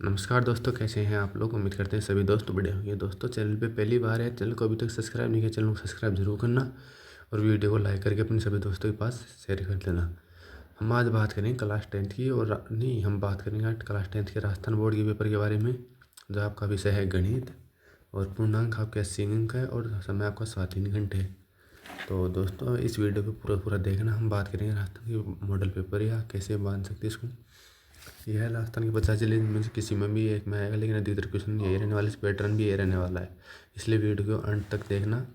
नमस्कार दोस्तों, कैसे हैं आप लोग। उम्मीद करते हैं सभी दोस्त बढ़िया होंगे। दोस्तों, चैनल पे पहली बार है, चैनल को अभी तक सब्सक्राइब नहीं किया, चैनल को सब्सक्राइब जरूर करना और वीडियो को लाइक करके अपने सभी दोस्तों के पास शेयर कर देना। हम आज बात करेंगे क्लास 10 की हम बात करेंगे आज क्लास 10 के राजस्थान बोर्ड के पेपर के बारे में, जो आपका विषय है गणित और पूर्णांक आपके 80 अंक है और समय आपका 7 घंटे है। तो दोस्तों, इस वीडियो को पूरा देखना। हम बात करेंगे राजस्थान के मॉडल पेपर या कैसे मान सकते इसको। यह है राजस्थान के 50 जिले में से किसी में भी एक में आएगा, लेकिन अधिकतर क्वेश्चन यही रहने वाला है, पैटर्न भी यही रहने वाला है। इसलिए वीडियो को अंत तक देखना।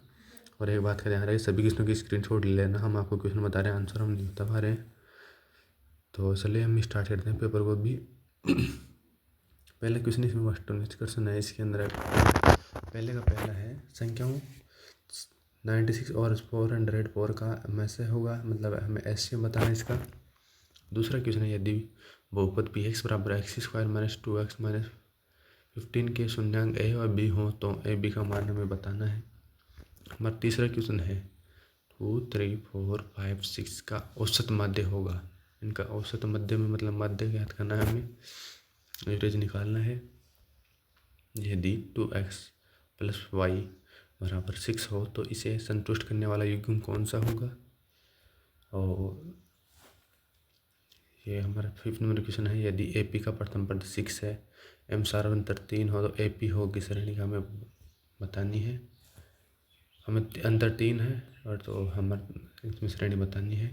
और एक बात का ध्यान रहे, सभी क्वेश्चनों की स्क्रीनशॉट ले लेना। हम आपको क्वेश्चन बता रहे हैं, आंसर हम नहीं बता पा रहे हैं। तो चलिए हम स्टार्ट करते हैं पेपर को भी। पहला क्वेश्चन इसमें फर्स्ट निष्कर्षण है इसके अंदर। पहला है संख्याओं 96 और 404 का में से होगा, मतलब हमें एससीएम बताना है इसका। दूसरा क्वेश्चन है, यदि बहुपद पी एक्स बराबर x square minus 2x minus 15 के शून्यांक ए और बी हो तो ए बी का मान हमें बताना है। हमारा तीसरा क्वेश्चन है 2, 3, 4, 5, 6 का औसत माध्य होगा। इनका औसत मध्य में मतलब माध्य ज्ञात करना है, हमें एवरेज निकालना है। यदि 2x प्लस वाई बराबर 6 हो तो इसे संतुष्ट करने वाला युग्म कौन सा होगा। और ये हमारा 5th नंबर क्वेश्चन है, यदि ए पी का प्रथम पद 6 है, एम सार्वंतर 3 हो तो ए पी होगी श्रेणी का हमें बतानी है। हमें अंतर 3 है और तो हमारे इसमें श्रेणी बतानी है।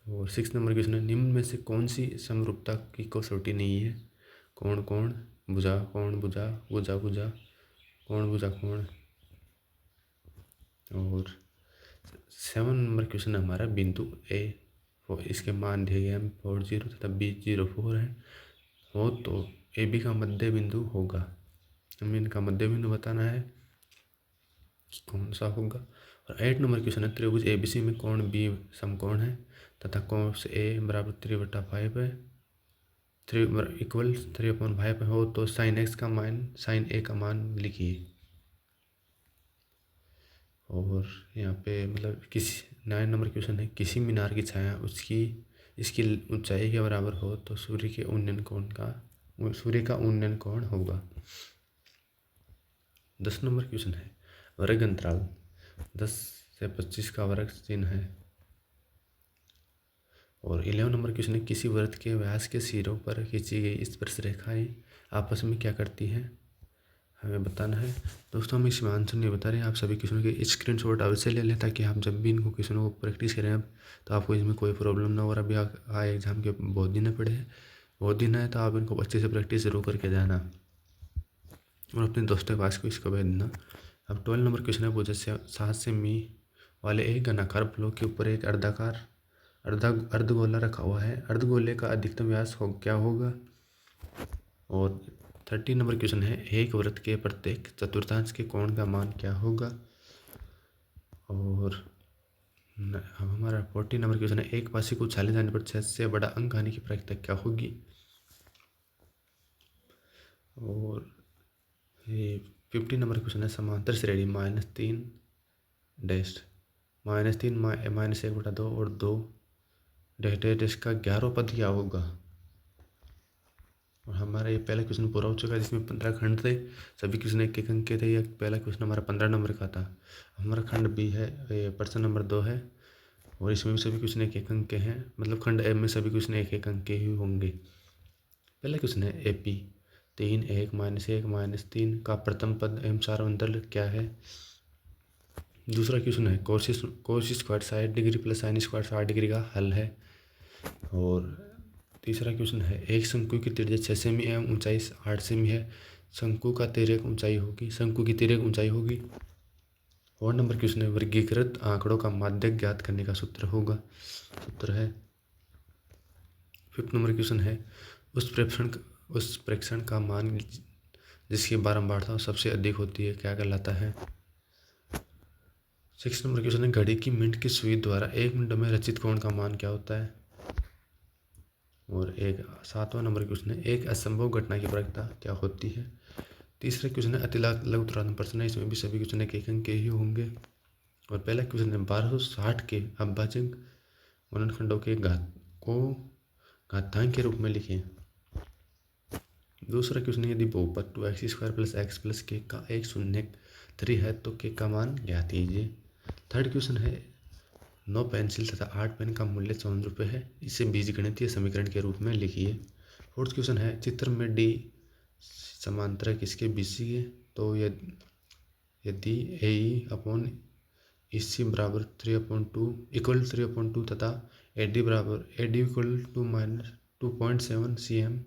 और 6th नंबर क्वेश्चन है, निम्न में से कौन सी समरूपता की कसौटी नहीं है। कोण कोण भुजा कोण भुजा भुजा भुजा कोण भुजा कोण। और 7 नंबर क्वेश्चन हमारा बिंदु ए इसके मान दिए गए हैं 40 तथा B04 है हो तो ए बी का मध्य बिंदु होगा। हमें इनका मध्य बिंदु बताना है कि कौन सा होगा। और 8 नंबर क्वेश्चन है, त्रिभुज ए बी सी में कोण बी समकोण है तथा कोस ए बराबर 3/5 है, 3 इक्वल 3/5 हो तो साइन एक्स का मान साइन ए का मान लिखिए। और यहाँ पे मतलब किसी 9 नंबर क्वेश्चन है, किसी मीनार की छाया इसकी ऊंचाई के बराबर हो तो सूर्य का उन्नयन कोण होगा। 10 नंबर क्वेश्चन है, वर्ग अंतराल 10 से 25 का वर्ग चिन्ह है। और 11 नंबर क्वेश्चन है, किसी वृत्त के व्यास के सिरों पर खींची गई स्पर्श रेखाएं आपस में क्या करती हैं, हमें बताना है। दोस्तों, हम इसमें आंसर नहीं बता रहे हैं, आप सभी क्वेश्चनों के स्क्रीनशॉट अवश्य ले लें ताकि आप जब भी इनको क्वेश्चनों को प्रैक्टिस करें अब तो आपको इसमें कोई प्रॉब्लम ना हो। और अभी एग्जाम के बहुत दिन पड़े हैं, बहुत दिन है, तो आप इनको अच्छे से प्रैक्टिस जरूर करके जाना और अपने दोस्तों के पास को इसको भेज देना। अब 12 नंबर क्वेश्चन है, पूछा 7 सेमी वाले एक घनाकार ब्लॉक के ऊपर एक अर्धगोला रखा हुआ है, अर्धगोले का अधिकतम व्यास क्या होगा। और 13 नंबर क्वेश्चन है, एक वृत्त के प्रत्येक चतुर्थांश के कोण का मान क्या होगा। और अब हमारा 14 नंबर क्वेश्चन है, एक पासी को उछाले जाने पर 6 से बड़ा अंक आने की प्रायिकता क्या होगी। और ये 15 नंबर क्वेश्चन है, समांतर श्रेणी -3 डैश -3 -1/2 और 2 डैश डैश डैश का 11वां पद क्या होगा। और हमारा ये पहला क्वेश्चन पूरा हो चुका है, जिसमें 15 खंड थे, सभी क्वेश्चन एक एक अंक के थे। यह पहला क्वेश्चन हमारा 15 नंबर का था। हमारा खंड बी है, ये प्रश्न नंबर 2 है और इसमें भी सभी क्वेश्चन एक एक अंक के हैं, मतलब खंड ए में सभी क्वेश्चन एक एक अंक के ही होंगे। पहला क्वेश्चन है, ए पी 3 1 -1 -3 का प्रथम पद एवं सार्वंतर क्या है। दूसरा क्वेश्चन है, cos square 60 degree plus sine square 60 degree का हल है। और तीसरा क्वेश्चन है, एक शंकु की त्रिज्या 6 सेमी एवं ऊंचाई 8 सेमी है, शंकु की तिर्यक ऊंचाई होगी। और नंबर क्वेश्चन है, वर्गीकृत आंकड़ों का माध्य ज्ञात करने का सूत्र है। 5th नंबर क्वेश्चन है, उस प्रेक्षण का मान जिसकी बारंबारता सबसे अधिक होती है क्या कहलाता है। 6th नंबर क्वेश्चन है, घड़ी की मिनट की सुई द्वारा 1 मिनट में रचित कोण का मान क्या होता है। और 7वां नंबर क्वेश्चन है, एक असंभव घटना की प्रायिकता क्या होती है। तीसरा क्वेश्चन है, अति लघुत्तरात्मक प्रश्न है, इसमें भी सभी क्वेश्चन एक अंक के ही होंगे। और पहला क्वेश्चन है, 1260 के अभाज्य गुणनखंडों के घातांक के रूप में लिखें। दूसरा क्वेश्चन है, यदि बहुपद 2x² + x + k का एक शून्य 3 है तो k का मान ज्ञात कीजिए। थर्ड क्वेश्चन है, 9 पेंसिल तथा 8 पेन का मूल्य 54 रुपये है, इसे बीजगणितीय समीकरण के रूप में लिखिए। फोर्थ क्वेश्चन है, चित्र में डी समांतर किसके बीसी है, तो यदि AE/EC बराबर 3/2 तथा AD इक्वल टू -2.7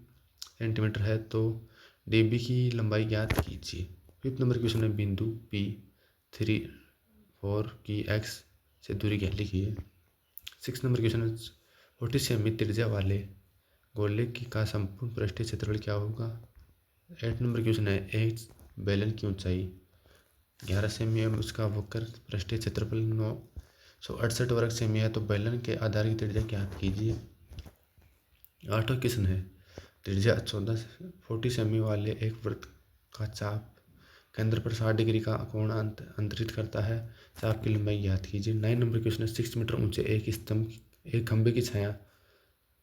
सेंटीमीटर है तो DB की लंबाई ज्ञात कीजिए। फिफ्थ नंबर क्वेश्चन है, बिंदु P3 4 की x से दूरी क्या लिखिए। सिक्स नंबर क्वेश्चन है, 40 सेमी त्रिज्या वाले गोले का संपूर्ण पृष्ठीय क्षेत्रफल क्या होगा। 8 नंबर क्वेश्चन है, एक बेलन की ऊंचाई 11 सेमी है, उसका वक्र पृष्ठीय क्षेत्रफल 968 वर्ग सेमी है, तो बेलन के आधार की त्रिज्या ज्ञात कीजिए। आठवां क्वेश्चन है, त्रिज्या 40 सेमी वाले एक वृत्त का चाप केंद्र पर 60 डिग्री का कोण अंतरित करता है, चाप की लंबाई ज्ञात कीजिए। 9 नंबर क्वेश्चन है, 6 मीटर ऊंचे एक खंभे की छाया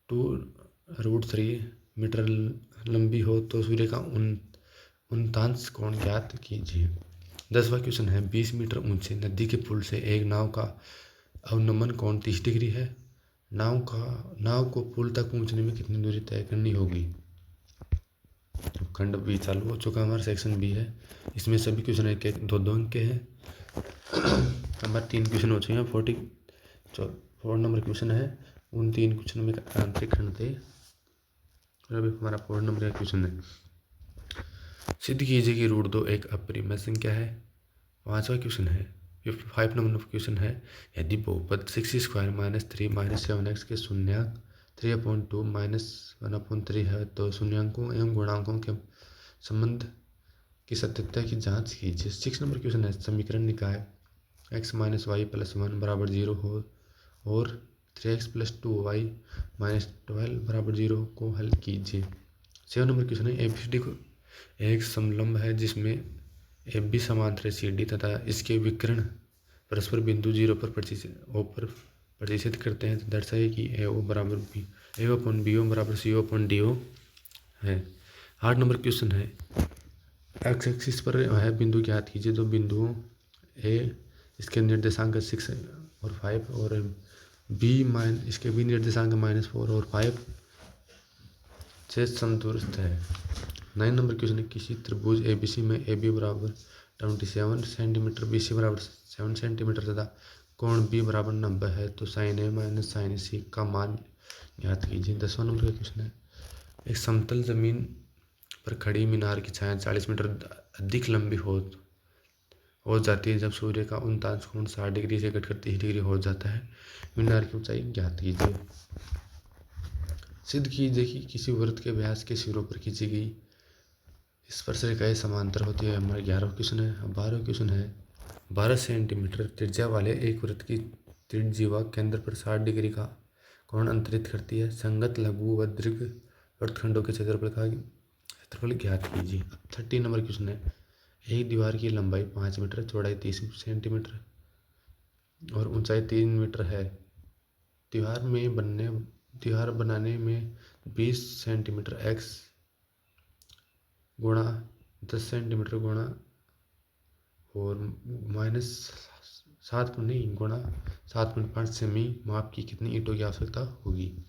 2√3 मीटर लंबी हो तो सूर्य का उन्तांश कोण ज्ञात कीजिए। 10वां क्वेश्चन है, 20 मीटर ऊंचे नदी के पुल से एक नाव का अवनमन कोण 30 डिग्री है, नाव को पुल तक पहुंचने में कितनी दूरी तय करनी होगी। तो खंड बी चालू हो चुका, हमारा सेक्शन बी है, इसमें सभी क्वेश्चन एक एक 2-2 अंक के हैं। हमारे 3 क्वेश्चन हो चुके हैं, 4 नंबर क्वेश्चन है, उन 3 क्वेश्चन में आंतरिक खंड थे। और अभी हमारा 4 नंबर का क्वेश्चन है, सिद्ध कीजिए कि √2 एक अपरिमेय संख्या है। 5वां क्वेश्चन है, 5 नंबर क्वेश्चन है, यदि बहुपद 6² - 3 - 7x के शून्यक 3/2 - 1/3 है तो शून्यांकों एवं गुणांकों के संबंध की सत्यता की जांच कीजिए। 6 नंबर क्वेश्चन है, समीकरण निकाय x - y + 1 = 0 हो और 3x + 2y - 12 = 0 को हल कीजिए। 7 नंबर क्वेश्चन है, ABCD को एक समलंब है जिसमें AB समांतर CD तथा इसके विकर्ण परस्पर बिंदु 0 पर प्रतिच्छेद करते हैं, तो दर्शाइए कि AO बराबर AO/BO बराबर CO/DO है। 8 नंबर क्वेश्चन है, x एक्सिस पर है बिंदु ज्ञात कीजिए। तो बिंदुओं A इसके निर्देशांक 6 और 5 और इसके भी निर्देशांक -4 और 5 से संतुष्ट है। 9 नंबर क्वेश्चन है, किसी त्रिभुज ABC में AB बराबर 27 सेंटीमीटर, BC बराबर 7 सेंटीमीटर तथा कोण B बराबर 90 है, तो sin A - sin C का मान ज्ञात कीजिए। 10वां नंबर का क्वेश्चन है, एक समतल जमीन पर खड़ी मीनार की छाया 40 मीटर अधिक लंबी हो जाती है जब सूर्य का उन्तांश कोण 60 डिग्री से घटकर 30 डिग्री हो जाता है। मीनार की ऊंचाई ज्ञात कीजिए। सिद्ध कीजिए कि किसी वृत्त के व्यास के सिरों पर खींची गई स्पर्शरेखाएं समांतर होती है। हमारे 11वां क्वेश्चन है। 12वां क्वेश्चन है, 12 सेंटीमीटर त्रिज्या वाले एक वृत्त की त्रिज्यीवा केंद्र पर 60 डिग्री का कोण अंतरित करती है, संगत लघु व दीर्घ वृत्तखंडों के क्षेत्रफल ज्ञात कीजिए। 13 नंबर क्वेश्चन है, एक दीवार की लंबाई 5 मीटर, चौड़ाई 30 सेंटीमीटर और ऊंचाई 3 मीटर है। दीवार बनाने में 20 सेंटीमीटर x गुणा 10 सेंटीमीटर गुणा और गुणा 7.5 सेमी माप की कितनी ईंटों की आवश्यकता होगी।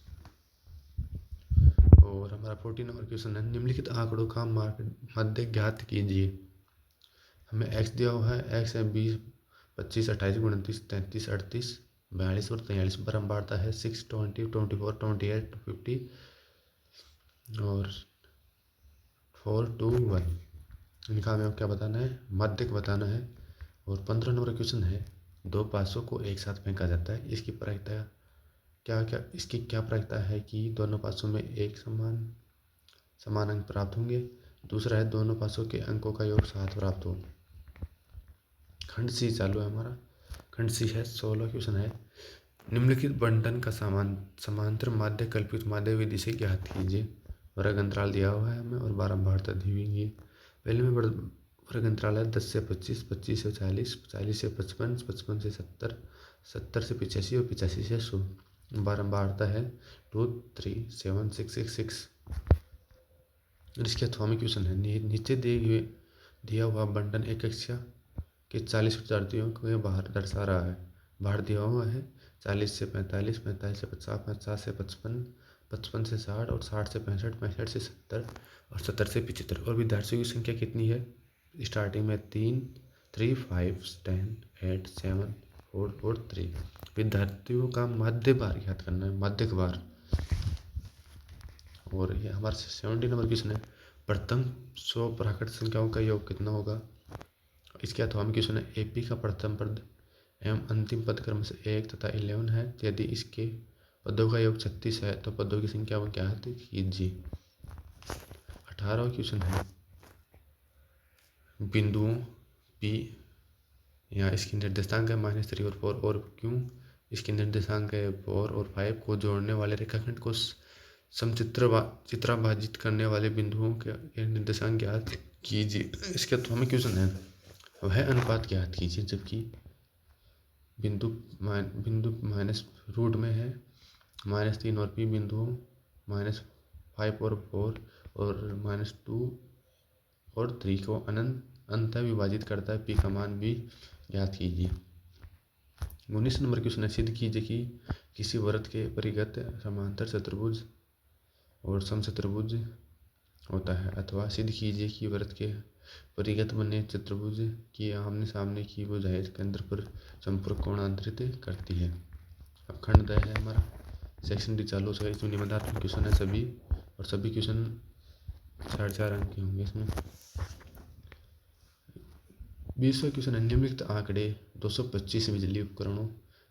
और हमारा 14 नंबर क्वेश्चन है, निम्नलिखित आंकड़ों का मध्य ज्ञात कीजिए। हमें x दिया हुआ है, x है 20 25 28 29 33 38 42 और 43 बारंबारता है 6 20 24 28 50 और 4 2 1। इनका हमें क्या बताना है, मध्य बताना है। और 15 नंबर क्वेश्चन है, दो पासों को एक साथ फेंका जाता है, इसकी प्रायिकता इसकी क्या प्रायिकता है कि दोनों पासों में एक समान अंक प्राप्त होंगे। दूसरा है, दोनों पासों के अंकों का योग 7 प्राप्त हो। खंड सी चालू है हमारा, खंड सी है। 16 क्वेश्चन है, निम्नलिखित बंटन का समांतर माध्य कल्पित माध्य विधि से ज्ञात कीजिए। वर्ग अंतराल दिया हुआ है हमें और बारंबारता दी हुई है। पहले में वर्ग अंतराल है 10 से 25, 25 से 40, 40 से 55, 55 से 70, 70 से 85 और 85 से 100। बारंबारता है 2 3 7 6 6 6। इसके अथवा में क्वेश्चन है, नीचे दिया हुआ बंटन एक कक्षा के 40 विद्यार्थियों को यह बाहर दर्शा रहा है। बाहर दिया हुआ है 40 से 45, 45 से 50, 50 से 55, 55 से 60 और 60 से 65, 65 से 70 और 70 से 75। और विद्यार्थियों की संख्या कितनी है? स्टार्टिंग में 3, 3, 5, 10, 8, 7, 4 और 3। विद्यार्थियों का माध्य भार ज्ञात करना है, माध्यक भार। और ये हमारे 70 नंबर क्वेश्चन है, प्रथम 100 प्राकृत संख्याओं का योग कितना होगा? इसके अथवा में क्वेश्चन है, एपी का प्रथम पद एवं अंतिम पद क्रम से 1 तथा 11 है। यदि इसके पदों का योग 36 है तो पदों की संख्या वो ज्ञात कीजिए। 18वां क्वेश्चन है, बिंदुओं पी या इसकी निर्देशांक है -3 और 4 और क्यों इसकी निर्देशांक है 4 और 5 को जोड़ने वाले रेखाखंड को चित्राभाजित करने वाले बिंदुओं के निर्देशांक ज्ञात कीजिए। इसके अथवा में क्वेश्चन है, वह अनुपात ज्ञात कीजिए जबकि बिंदु माइनस रूट में है -3 और पी बिंदुओं -5 और 4 और -2 और 3 को अंतः विभाजित करता है। पी का मान भी ज्ञात कीजिए। 19 नंबर क्वेश्चन है, सिद्ध कीजिए कि किसी वृत्त के परिगत समांतर चतुर्भुज और समचतुर्भुज होता है, अथवा सिद्ध कीजिए कि वृत्त के परिगत बने चतुर्भुज की आमने सामने की भुजाएं केंद्र पर संपूर्ण कोण अंतरित करती है। अब खंड 10 है हमारा, सेक्शन डी चालू है। इसमें निबंधात्मक क्वेश्चन है सभी, और सभी क्वेश्चन 4.5 अंक के होंगे। इसमें 20वां क्वेश्चन है, निम्नलिखित आंकड़े 225 बिजली उपकरणों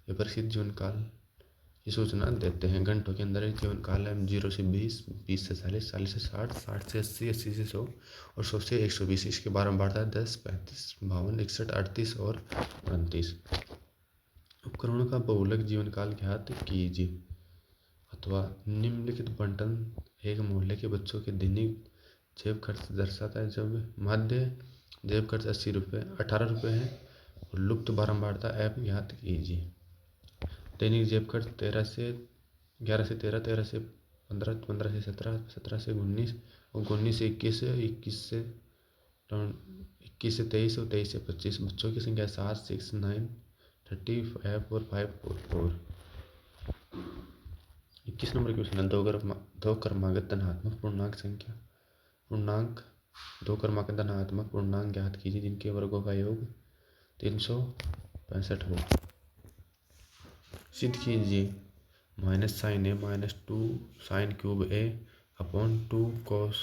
के प्रसिद्ध जीवन काल की सूचना देते हैं। घंटों के अंदर जीवन काल है 0 से 20, 20 से 40, 40 से 60, 60 से 80, 80 से 100 और 100 से 120। इसके बारंबारता 10, 35, 52, 61, 38 और 29। उपकरणों का बहुलक जीवन काल ज्ञात कीजिए। अथवा निम्नलिखित बंटन एक मोहल्ले के बच्चों के दैनिक जेब खर्च दर्शाता है। जब माध्य जेब खर्च 18 रुपये है और लुप्त बारंबारता ऐप ज्ञात कीजिए। दैनिक जेब खर्च 11 से 13, 13 से 15, 15 से 17, 17 से 19 और 19 से 21, 21 से 23 और 23 से 25। बच्चों की संख्या 7, 6, 9, 30, 5 और 5, 4। 21 नंबर क्वेश्चन है, दो क्रमागत धनात्मक पूर्णांक संख्या दो क्रमागत धनात्मक पूर्णांक ज्ञात कीजिए जिनके वर्गों का योग 365 हो। सिद्ध कीजिए -sin a -2 sin cube a upon 2 cos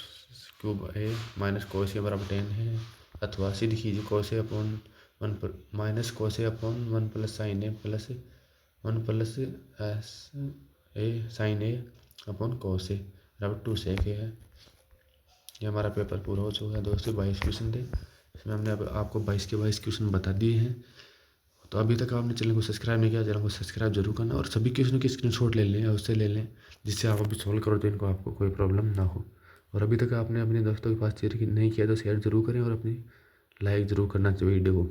cube a minus cos a बराबर 10 है। अथवा सिद्ध कीजिए cos a upon 1 minus cos a upon 1 plus sin a plus 1 plus a sin a upon cos a बराबर 2 sec a है। ये हमारा paper पूरा हो चुका है दोस्तों। 22 क्वेश्चन थे, इसमें हमने अब आपको 22 के 22 क्वेश्चन बता दिए हैं। तो अभी तक आपने चैनल को सब्सक्राइब नहीं किया, चैनल को सब्सक्राइब जरूर करना और सभी क्वेश्चनों की स्क्रीनशॉट ले लें, उससे ले लें जिससे आप अभी सॉल्व करो तो इनको आपको कोई प्रॉब्लम ना हो। और अभी तक आपने अपने दोस्तों के पास शेयर नहीं किया तो शेयर जरूर करें और अपनी लाइक ज़रूर करना चाहिए वीडियो को।